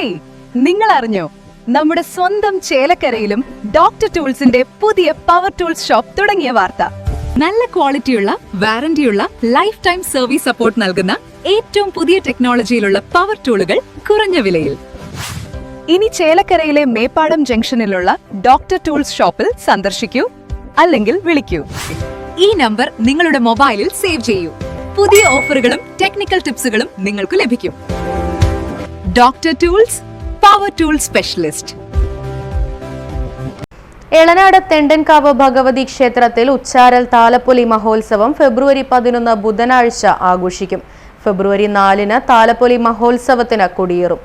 Hey, നിങ്ങൾ അറിഞ്ഞോ നമ്മുടെ സ്വന്തം ചേലക്കരയിലും ഡോക്ടർ ടൂൾസിന്റെ പുതിയ പവർ ടൂൾസ് ഷോപ്പ് തുടങ്ങിയ വാർത്ത. നല്ല ക്വാളിറ്റിയുള്ള വാറന്റിയുള്ള ലൈഫ് ടൈം സർവീസ് സപ്പോർട്ട് നൽകുന്ന ഏറ്റവും പുതിയ ടെക്നോളജിയിലുള്ള പവർ ടൂളുകൾ കുറഞ്ഞ വിലയിൽ. ഇനി ചേലക്കരയിലെ മേപ്പാടം ജംഗ്ഷനിലുള്ള ഡോക്ടർ ടൂൾസ് ഷോപ്പിൽ സന്ദർശിക്കൂ, അല്ലെങ്കിൽ വിളിക്കൂ. ഈ നമ്പർ നിങ്ങളുടെ മൊബൈലിൽ സേവ് ചെയ്യൂ. പുതിയ ഓഫറുകളും ടെക്നിക്കൽ ടിപ്സുകളും നിങ്ങൾക്ക് ലഭിക്കും. Doctor tools, power tool specialist. Elanad Thendankavu Bhagavathi ക്ഷേത്രത്തിൽ ഉച്ചാരൽ താലപ്പൊലി മഹോത്സവം ഫെബ്രുവരി 11 ബുധനാഴ്ച ആഘോഷിക്കും. ഫെബ്രുവരി 4 താലപ്പൊലി മഹോത്സവത്തിന് കൊടിയേറും.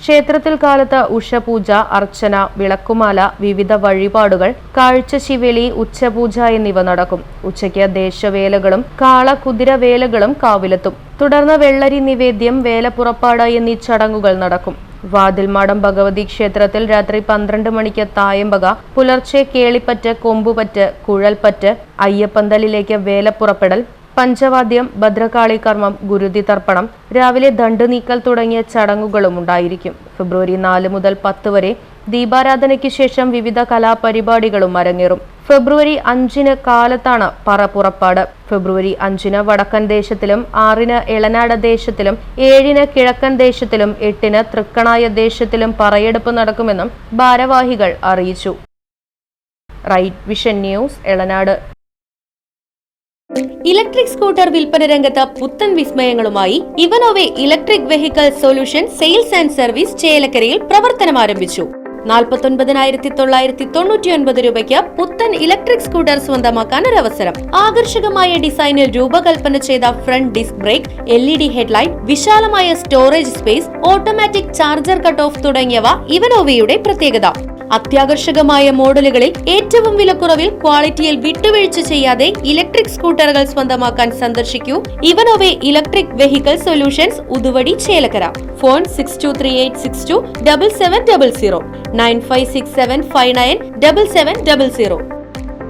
ക്ഷേത്രത്തിൽ കാലത്ത് ഉഷപൂജ, അർച്ചന, വിളക്കുമാല, വിവിധ വഴിപാടുകൾ, കാഴ്ചശിവേലി, ഉച്ചപൂജ എന്നിവ നടക്കും. ഉച്ചയ്ക്ക് ദേശവേലകളും കാളകുതിരവേലകളും കാവിലെത്തും. തുടർന്ന് വെള്ളരി നിവേദ്യം, വേലപ്പുറപ്പാട് എന്നീ ചടങ്ങുകൾ നടക്കും. വാതിൽമാടം ഭഗവതി ക്ഷേത്രത്തിൽ രാത്രി 12 മണിക്ക് തായമ്പക, പുലർച്ചെ കേളിപ്പറ്റ്, കൊമ്പുപറ്റ്, കുഴൽപ്പറ്റ്, അയ്യപ്പന്തലിലേക്ക് വേലപ്പുറപ്പെടൽ, പഞ്ചവാദ്യം, ഭദ്രകാളി കർമ്മം, ഗുരുതി തർപ്പണം, രാവിലെ ദണ്ഡ് നീക്കൽ തുടങ്ങിയ ചടങ്ങുകളും ഉണ്ടായിരിക്കും. ഫെബ്രുവരി 4 മുതൽ 10 വരെ ദീപാരാധനയ്ക്ക് ശേഷം വിവിധ കലാപരിപാടികളും അരങ്ങേറും. ഫെബ്രുവരി 5 കാലത്താണ് പറ പുറപ്പാട്. ഫെബ്രുവരി 5 വടക്കൻ ദേശത്തിലും 6 എളനാട് ദേശത്തിലും 7 കിഴക്കൻ ദേശത്തിലും 8 തൃക്കണായ ദേശത്തിലും പറയെടുപ്പ് നടക്കുമെന്നും ഭാരവാഹികൾ അറിയിച്ചു. Right Vision News, Elanad. Electric scooter വിൽപ്പന രംഗത്ത് പുത്തൻ വിസ്മയങ്ങളുമായി Evanova electric vehicle solution sales and service ചേലക്കരയിൽ പ്രവർത്തനം ആരംഭിച്ചു. 49,999 രൂപയ്ക്ക് പുത്തൻ ഇലക്ട്രിക് സ്കൂട്ടർ സ്വന്തമാക്കാൻ ഒരവസരം. ആകർഷകമായ ഡിസൈനിൽ രൂപകൽപ്പന ചെയ്ത front disc brake, LED headlight, വിശാലമായ storage space, automatic charger cut off തുടങ്ങിയവ ഇവനോവയുടെ പ്രത്യേകത. അത്യാകർഷകമായ മോഡലുകളിൽ ഏറ്റവും വിലക്കുറവിൽ ക്വാളിറ്റിയിൽ വിട്ടുവീഴ്ച ചെയ്യാതെ ഇലക്ട്രിക് സ്കൂട്ടറുകൾ സ്വന്തമാക്കാൻ സന്ദർശിക്കൂ Evanova electric vehicle solutions, Uduvadi, Chelakkara. Phone 6238627700, 9567597700.